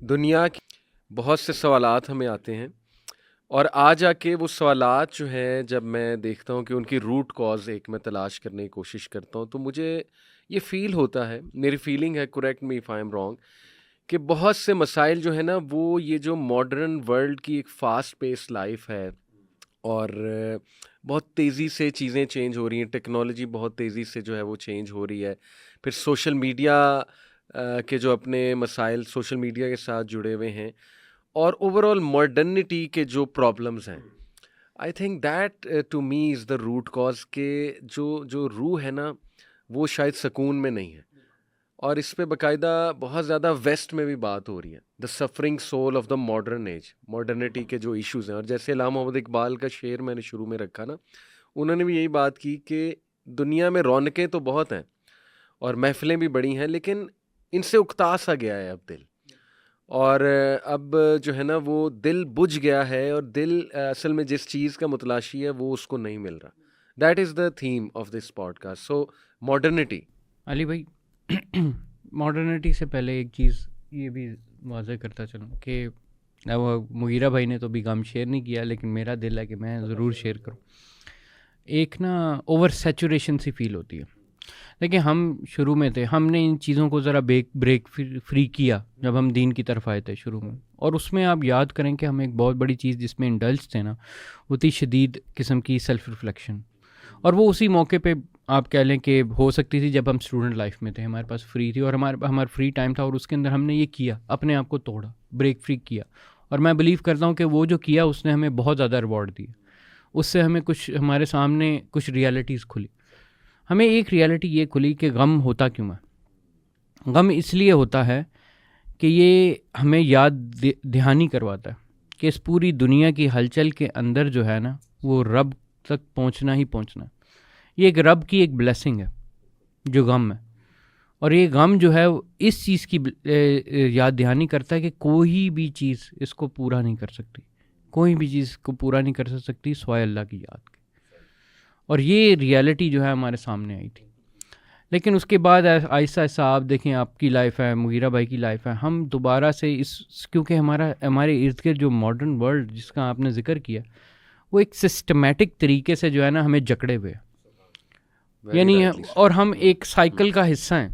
دنیا کی بہت سے سوالات ہمیں آتے ہیں، اور آج آ کے وہ سوالات جو ہیں جب میں دیکھتا ہوں کہ ان کی روٹ کاز ایک میں تلاش کرنے کی کوشش کرتا ہوں، تو مجھے یہ فیل ہوتا ہے، میری فیلنگ ہے، correct me if I am wrong, کہ بہت سے مسائل جو ہیں نا وہ یہ جو ماڈرن ورلڈ کی ایک فاسٹ پیس لائف ہے، اور بہت تیزی سے چیزیں چینج ہو رہی ہیں، ٹیکنالوجی بہت تیزی سے جو ہے وہ چینج ہو رہی ہے، پھر سوشل میڈیا کے جو اپنے مسائل سوشل میڈیا کے ساتھ جڑے ہوئے ہیں، اور اوور آل ماڈرنٹی کے جو پرابلمز ہیں. I think that to me is the root cause, کہ جو روح ہے نا وہ شاید سکون میں نہیں ہے، اور اس پہ باقاعدہ بہت زیادہ ویسٹ میں بھی بات ہو رہی ہے، the suffering soul of the modern age, modernity کے جو ایشوز ہیں. اور جیسے علامہ محمد اقبال کا شعر میں نے شروع میں رکھا نا، انہوں نے بھی یہی بات کی کہ دنیا میں رونقیں تو بہت ہیں اور محفلیں بھی بڑی ہیں، لیکن ان سے اکتا سا گیا ہے اب دل، اور اب جو ہے نا وہ دل بجھ گیا ہے، اور دل اصل میں جس چیز کا متلاشی ہے وہ اس کو نہیں مل رہا. That is the theme of this podcast. So modernity. Ali بھائی، ماڈرنٹی سے پہلے ایک چیز یہ بھی واضح کرتا چلوں کہ وہ مغیرہ بھائی نے تو بھی غم شیئر نہیں کیا، لیکن میرا دل ہے کہ میں ضرور شیئر کروں. ایک نا اوور سیچوریشن سی فیل ہوتی ہے. دیکھیں، ہم شروع میں تھے، ہم نے ان چیزوں کو ذرا بریک فری کیا جب ہم دین کی طرف آئے تھے شروع میں، اور اس میں آپ یاد کریں کہ ہم ایک بہت بڑی چیز جس میں انڈلج تھے نا، وہ تھی شدید قسم کی سیلف ریفلیکشن. اور وہ اسی موقع پہ آپ کہہ لیں کہ ہو سکتی تھی جب ہم اسٹوڈنٹ لائف میں تھے، ہمارے پاس فری تھی اور ہمارا فری ٹائم تھا، اور اس کے اندر ہم نے یہ کیا، اپنے آپ کو توڑا، بریک فری کیا. اور میں بلیو کرتا ہوں کہ وہ جو کیا اس نے ہمیں بہت زیادہ ریوارڈ دیا. اس سے ہمیں کچھ، ہمارے سامنے کچھ ریالٹیز کھلی. ہمیں ایک ریالٹی یہ کھلی کہ غم ہوتا کیوں ہے. غم اس لیے ہوتا ہے کہ یہ ہمیں یاد دہانی کرواتا ہے کہ اس پوری دنیا کی ہلچل کے اندر جو ہے نا وہ رب تک پہنچنا ہی پہنچنا ہے. یہ ایک رب کی ایک بلیسنگ ہے جو غم ہے، اور یہ غم جو ہے اس چیز کی یاد دہانی کرتا ہے کہ کوئی بھی چیز اس کو پورا نہیں کر سکتی، کوئی بھی چیز کو پورا نہیں کر سکتی سوائے اللہ کی یاد کے. اور یہ ریالٹی جو ہے ہمارے سامنے آئی تھی. لیکن اس کے بعد آہستہ آہستہ آپ دیکھیں، آپ کی لائف ہے، مغیرہ بھائی کی لائف ہے، ہم دوبارہ سے کیونکہ ہمارے ارد گرد جو ماڈرن ورلڈ جس کا آپ نے ذکر کیا، وہ ایک سسٹمیٹک طریقے سے جو ہے نا ہمیں جکڑے ہوئے، یعنی اور ہم ایک سائیکل کا حصہ ہیں.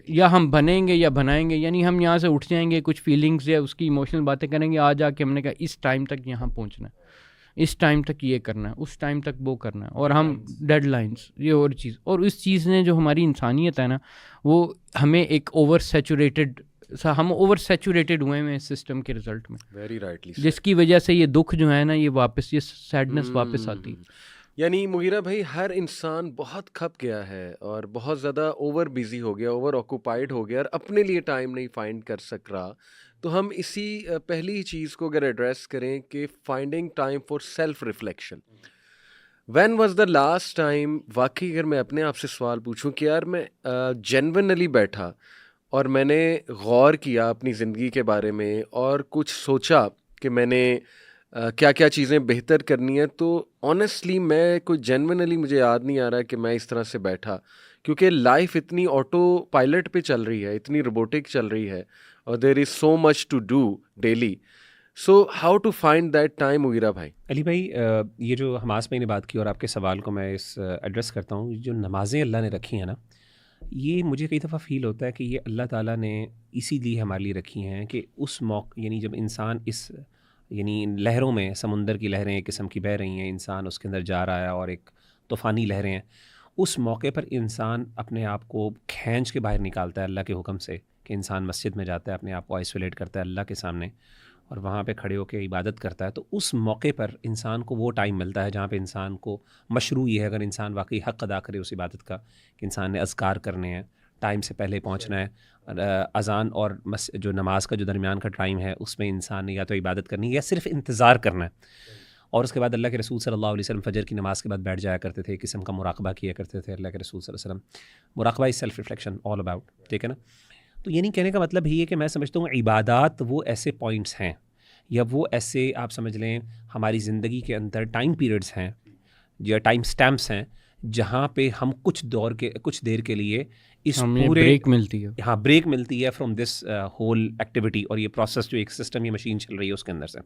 یا ہم بنیں گے یا بنائیں گے، یعنی ہم یہاں سے اٹھ جائیں گے، کچھ فیلنگز یا اس کی ایموشنل باتیں کریں گے، آج آ کے ہم نے کہا اس ٹائم تک یہاں پہنچنا ہے، اس ٹائم تک یہ کرنا ہے، اس ٹائم تک وہ کرنا ہے، اور ہم ڈیڈ لائنز یہ اور چیز. اور اس چیز نے جو ہماری انسانیت ہے نا، وہ ہمیں ایک ہم اوور سیچوریٹڈ ہوئے ہیں اس سسٹم کے رزلٹ میں، جس کی وجہ سے یہ دکھ جو ہے نا یہ سیڈنس واپس آتی ہے. یعنی مغیرہ بھائی، ہر انسان بہت کھپ گیا ہے اور بہت زیادہ اوور بیزی ہو گیا، اوور آکوپائڈ ہو گیا، اور اپنے لیے ٹائم نہیں فائنڈ کر سک رہا. تو ہم اسی پہلی چیز کو اگر ایڈریس کریں کہ finding time for self reflection. When was the last time, واقعی اگر میں اپنے آپ سے سوال پوچھوں کہ یار میں جینونلی بیٹھا اور میں نے غور کیا اپنی زندگی کے بارے میں اور کچھ سوچا کہ میں نے کیا کیا چیزیں بہتر کرنی ہیں، تو آنیسٹلی میں کوئی جینونلی مجھے یاد نہیں آ رہا ہے کہ میں اس طرح سے بیٹھا، کیونکہ لائف اتنی آٹو پائلٹ پہ چل رہی ہے، اتنی روبوٹک چل رہی ہے، اور there is so much to do daily. So how to find that time Mughira بھائی؟ علی بھائی، یہ جو حماس میں نے بات کی اور آپ کے سوال کو میں ایڈریس کرتا ہوں، جو نمازیں اللہ نے رکھی ہیں نا، یہ مجھے کئی دفعہ فیل ہوتا ہے کہ یہ اللہ تعالیٰ نے اسی لیے ہمارے لیے رکھی ہیں کہ اس موقع، یعنی جب انسان یعنی لہروں میں، سمندر کی لہریں ایک قسم کی بہہ رہی ہیں، انسان اس کے اندر جا رہا ہے اور ایک طوفانی لہریں ہیں، اس موقع پر انسان اپنے آپ کو کھینچ کے باہر نکالتا ہے اللہ کے حکم سے، کہ انسان مسجد میں جاتا ہے، اپنے آپ کو آئسولیٹ کرتا ہے اللہ کے سامنے اور وہاں پہ کھڑے ہو کے عبادت کرتا ہے. تو اس موقع پر انسان کو وہ ٹائم ملتا ہے جہاں پہ انسان کو مشروع یہ ہے، اگر انسان واقعی حق ادا کرے اس عبادت کا، کہ انسان نے اذکار کرنے ہیں، ٹائم سے پہلے پہنچنا ہے، اذان اور جو نماز کا جو درمیان کا ٹائم ہے اس میں انسان نے یا تو عبادت کرنی ہے یا صرف انتظار کرنا ہے. اور اس کے بعد اللہ کے رسول صلی اللہ علیہ وسلم فجر کی نماز کے بعد بیٹھ جایا کرتے تھے، ایک قسم کا مراقبہ کیا کرتے تھے اللہ کے رسول صلی اللہ علیہ وسلم. مراقبہ is self reflection all about, ٹھیک ہے نا. تو یعنی کہنے کا مطلب یہ ہے کہ میں سمجھتا ہوں عبادات وہ ایسے پوائنٹس ہیں یا وہ ایسے آپ سمجھ لیں ہماری زندگی کے اندر ٹائم پیریڈز ہیں یا ٹائم سٹیمپس ہیں جہاں پہ ہم کچھ دیر کے لیے اس ہمیں پورے بریک ملتی ہے. ہاں بریک ملتی ہے فرام دس ہول ایکٹیویٹی اور یہ پروسیس جو ایک سسٹم یا مشین چل رہی ہے اس کے اندر سے.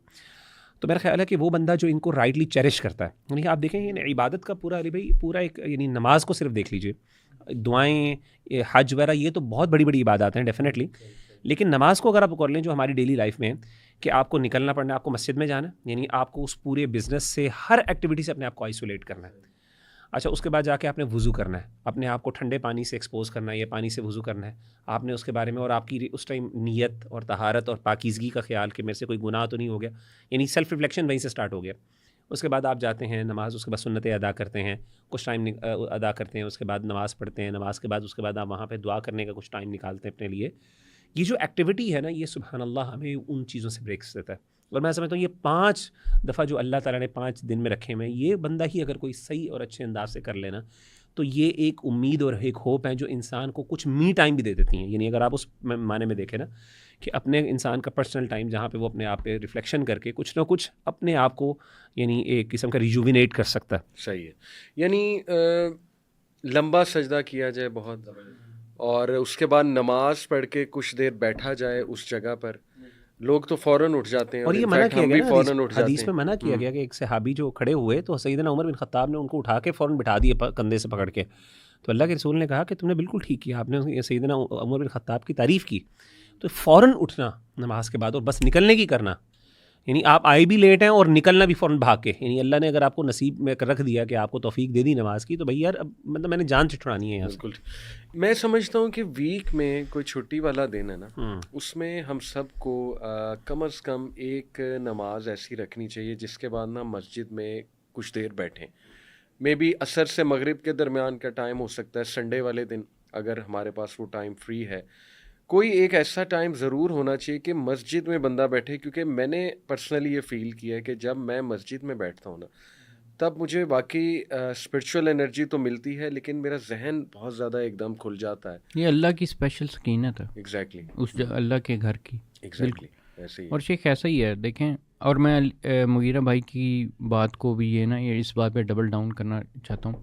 تو میرا خیال ہے کہ وہ بندہ جو ان کو رائٹلی چیریش کرتا ہے, یعنی آپ دیکھیں یعنی عبادت کا پورا علی بھائی پورا ایک یعنی نماز کو صرف دیکھ لیجیے, دعائیں, حج وغیرہ یہ تو بہت بڑی بڑی عبادات ہیں ڈیفینیٹلی, لیکن نماز کو اگر آپ کر لیں جو ہماری ڈیلی لائف میں کہ آپ کو نکلنا پڑنا ہے, آپ کو مسجد میں جانا ہے, یعنی آپ کو اس پورے بزنس سے ہر ایکٹیویٹی سے اپنے آپ کو آئسولیٹ کرنا ہے. اچھا اس کے بعد جا کے آپ نے وضو کرنا ہے, اپنے آپ کو ٹھنڈے پانی سے ایکسپوز کرنا ہے یا پانی سے وضو کرنا ہے آپ نے اس کے بارے میں, اور آپ کی اس ٹائم نیت اور طہارت اور پاکیزگی کا خیال کہ میرے سے کوئی گناہ تو نہیں ہو گیا, یعنی سیلف ریفلیکشن وہیں سے سٹارٹ ہو گیا. اس کے بعد آپ جاتے ہیں نماز, اس کے بعد سنتیں ادا کرتے ہیں, کچھ ٹائم ادا کرتے ہیں, اس کے بعد نماز پڑھتے ہیں, نماز کے بعد اس کے بعد آپ وہاں پہ دعا کرنے کا کچھ ٹائم نکالتے ہیں اپنے لیے. یہ جو ایکٹیویٹی ہے نا یہ سبحان اللہ ہمیں ان چیزوں سے بریکس دیتا ہے. اور میں سمجھتا ہوں یہ 5 دفعہ جو اللہ تعالیٰ نے 5 دن میں رکھے ہوئے ہیں, یہ بندہ ہی اگر کوئی صحیح اور اچھے انداز سے کر لینا تو یہ ایک امید اور ایک ہوپ ہے جو انسان کو کچھ می ٹائم بھی دے دیتی ہیں. یعنی اگر آپ اس معنی میں دیکھیں نا کہ اپنے انسان کا پرسنل ٹائم جہاں پہ وہ اپنے آپ پہ ریفلیکشن کر کے کچھ نہ کچھ اپنے آپ کو یعنی ایک قسم کا ریجوینیٹ کر سکتا ہے. صحیح ہے, یعنی لمبا سجدہ کیا جائے بہت, اور اس کے بعد نماز پڑھ کے کچھ دیر بیٹھا جائے اس جگہ پر, لوگ تو فوراً اٹھ جاتے ہیں, اور یہ منع کیا گیا فوراً اٹھ جاتے ہیں. حدیث میں منع کیا گیا کہ ایک صحابی جو کھڑے ہوئے تو سیدنا عمر بن خطاب نے ان کو اٹھا کے فوراً بٹھا دیے کندھے سے پکڑ کے. تو اللہ کے رسول نے کہا کہ تم نے بالکل ٹھیک کیا, آپ نے سیدنا عمر بن خطاب کی تعریف کی. تو فوراً اٹھنا نماز کے بعد اور بس نکلنے کی کرنا, یعنی آپ آئے بھی لیٹ ہیں اور نکلنا بھی فوراً بھاگ کے, یعنی اللہ نے اگر آپ کو نصیب میں رکھ دیا کہ آپ کو توفیق دے دی نماز کی تو بھائی یار اب مطلب میں نے جان چھٹڑانی ہے یہاں سے. بالکل. میں سمجھتا ہوں کہ ویک میں کوئی چھٹی والا دن ہے نا, اس میں ہم سب کو کم از کم ایک نماز ایسی رکھنی چاہیے جس کے بعد نا مسجد میں کچھ دیر بیٹھیں. مے بی عصر سے مغرب کے درمیان کا ٹائم ہو سکتا ہے, سنڈے والے دن اگر ہمارے پاس وہ ٹائم فری ہے, کوئی ایک ایسا ٹائم ضرور ہونا چاہیے کہ مسجد میں بندہ بیٹھے. کیونکہ میں نے پرسنلی یہ فیل کیا ہے کہ جب میں مسجد میں بیٹھتا ہوں نا تب مجھے واقعی اسپرچول انرجی تو ملتی ہے, لیکن میرا ذہن بہت زیادہ ایک دم کھل جاتا ہے. یہ اللہ کی اسپیشل سکینت ہے ایگزیکٹلی, اس اللہ کے گھر کی. ایگزیکٹلی ایسے ہی. اور شیخ ایسا ہی ہے دیکھیں, اور میں مغیرہ بھائی کی بات کو بھی یہ نا یہ اس بات پہ ڈبل ڈاؤن کرنا چاہتا ہوں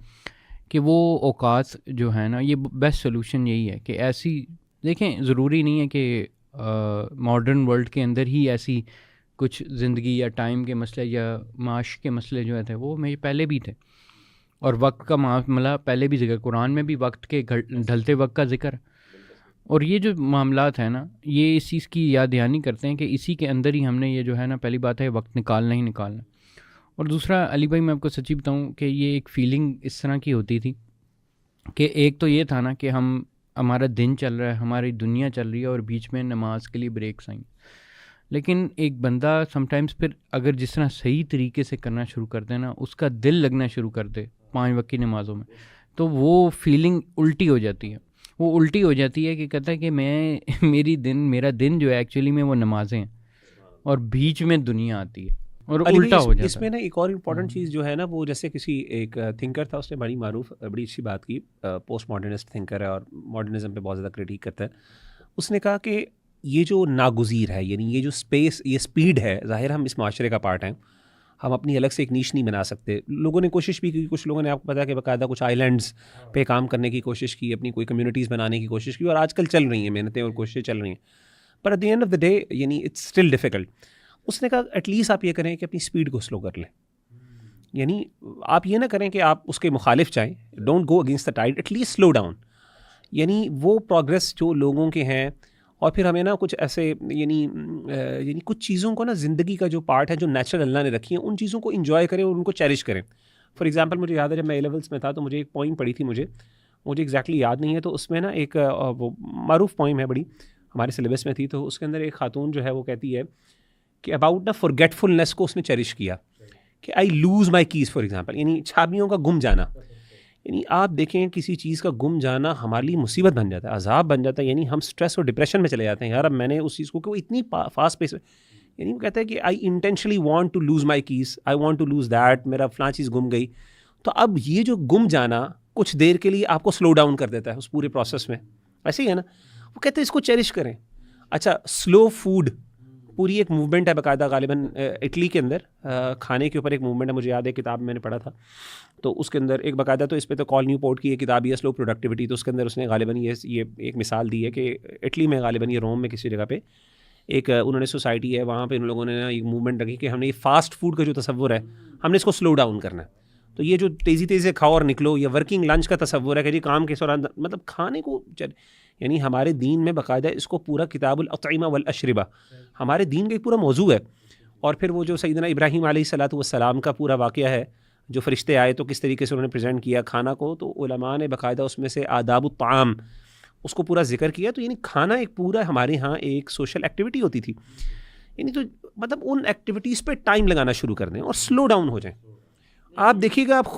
کہ وہ اوقات جو ہے نا یہ بیسٹ سولوشن یہی ہے کہ ایسی دیکھیں, ضروری نہیں ہے کہ ماڈرن ورلڈ کے اندر ہی ایسی کچھ زندگی یا ٹائم کے مسئلے یا معاش کے مسئلے جو تھے وہ میں پہلے بھی تھے, اور وقت کا معاملہ پہلے بھی ذکر, قرآن میں بھی وقت کے ڈھلتے وقت کا ذکر. اور یہ جو معاملات ہیں نا یہ اس چیز کی یاد دہانی کرتے ہیں کہ اسی کے اندر ہی ہم نے یہ جو ہے نا پہلی بات ہے وقت نکالنا ہی نکالنا. اور دوسرا علی بھائی میں آپ کو سچی بتاؤں کہ یہ ایک فیلنگ اس طرح کی ہوتی تھی کہ ایک تو یہ تھا نا کہ ہمارا دن چل رہا ہے, ہماری دنیا چل رہی ہے, اور بیچ میں نماز کے لیے بریکس آئیں. لیکن ایک بندہ سم ٹائمز پھر اگر جس طرح صحیح طریقے سے کرنا شروع کر دے نا, اس کا دل لگنا شروع کر دے 5 وقت کی نمازوں میں, تو وہ فیلنگ الٹی ہو جاتی ہے. وہ الٹی ہو جاتی ہے کہ کہتا ہے کہ میرا دن جو ہے ایکچولی میں وہ نمازیں ہیں, اور بیچ میں دنیا آتی ہے اور الٹا ہو جاتا ہے. اس میں نا ایک اور امپورٹنٹ چیز جو ہے نا وہ جیسے کسی ایک تھنکر تھا, اس نے بڑی اچھی بات کی, پوسٹ ماڈرنسٹ تھنکر ہے اور ماڈرنزم پہ بہت زیادہ کریٹیک کرتا ہے. اس نے کہا کہ یہ جو ناگزیر ہے, یعنی یہ جو اسپیس, یہ اسپیڈ ہے, ظاہر ہم اس معاشرے کا پارٹ ہیں, ہم اپنی الگ سے ایک نیش نہیں بنا سکتے. لوگوں نے کوشش بھی کی, کچھ لوگوں نے آپ کو پتا کہ باقاعدہ کچھ آئی لینڈس پہ کام کرنے کی کوشش کی, اپنی کوئی کمیونٹیز بنانے کی کوشش کی, اور آج کل چل رہی ہیں محنتیں اور کوششیں چل رہی ہیں, پر at the end of the day یعنی اٹس اسٹل ڈیفیکلٹ. اس نے کہا ایٹ لیسٹ آپ یہ کریں کہ اپنی اسپیڈ کو سلو کر لیں, یعنی آپ یہ نہ کریں کہ آپ اس کے مخالف جائیں, don't go against the tide, at least slow down. یعنی وہ پروگریس جو لوگوں کے ہیں, اور پھر ہمیں نا کچھ ایسے یعنی کچھ چیزوں کو نا زندگی کا جو پارٹ ہے جو نیچرل اللہ نے رکھی ہیں ان چیزوں کو انجوائے کریں اور ان کو چیریش کریں. فار ایگزامپل مجھے یاد ہے جب میں اے لیولس میں تھا تو مجھے ایک پوئم پڑھی تھی, مجھے ایگزیکٹلی یاد نہیں ہے, تو اس میں نا ایک وہ معروف پوئم ہے بڑی, ہمارے سلیبس میں تھی. تو اس کے اندر ایک خاتون جو ہے وہ کہتی ہے کہ اباؤٹ نا فارگیٹفلنس کو اس نے چیریش کیا کہ I lose my keys for example, یعنی چابیوں کا گم جانا. یعنی آپ دیکھیں کسی چیز کا گم جانا ہمارے لیے مصیبت بن جاتا ہے, عذاب بن جاتا ہے, یعنی ہم سٹریس اور ڈپریشن میں چلے جاتے ہیں. یار اب میں نے اس چیز کو کہ وہ اتنی فاسٹ پیس, یعنی وہ کہتا ہے کہ I intentionally want to lose my keys, I want to lose that, میرا فلاں چیز گم گئی. تو اب یہ جو گم جانا کچھ دیر کے لیے آپ کو سلو ڈاؤن کر دیتا ہے اس پورے پروسیس میں, ایسے ہی ہے نا. وہ کہتے ہیں اس کو چیریش کریں. اچھا سلو فوڈ, پوری ایک موومنٹ ہے باقاعدہ غالباً اٹلی کے اندر کھانے کے اوپر ایک موومنٹ ہے. مجھے یاد ہے کتاب میں نے پڑھا تھا تو اس کے اندر ایک باقاعدہ, تو اس پہ تو کال نیو پورٹ کی یہ کتاب ہی ہے سلو پروڈکٹیوٹی, تو اس کے اندر اس نے غالباً یہ ایک مثال دی ہے کہ اٹلی میں غالباً یہ روم میں کسی جگہ پہ ایک انہوں نے سوسائٹی ہے, وہاں پہ ان لوگوں نے ایک موومنٹ رکھی کہ ہم نے یہ فاسٹ فوڈ کا جو تصور ہے ہم نے اس کو سلو ڈاؤن کرنا ہے. تو یہ جو تیزی سے کھاؤ اور نکلو, یا ورکنگ لنچ کا تصور ہے کہ جی کام کے دوران مطلب کھانے کو, یعنی ہمارے دین میں باقاعدہ اس کو پورا کتاب الاطعمہ والاشربہ ہمارے دین کا ایک پورا موضوع ہے. اور پھر وہ جو سیدنا ابراہیم علیہ الصلوۃ والسلام کا پورا واقعہ ہے, جو فرشتے آئے تو کس طریقے سے انہوں نے پریزنٹ کیا کھانا کو, تو علماء نے باقاعدہ اس میں سے آداب الطعام اس کو پورا ذکر کیا. تو یعنی کھانا ایک پورا ہمارے ہاں ایک سوشل ایکٹیویٹی ہوتی تھی. یعنی تو مطلب ان ایکٹیویٹیز پہ ٹائم لگانا شروع کر دیں اور سلو ڈاؤن ہو جائیں. آپ دیکھیے گا آپ خود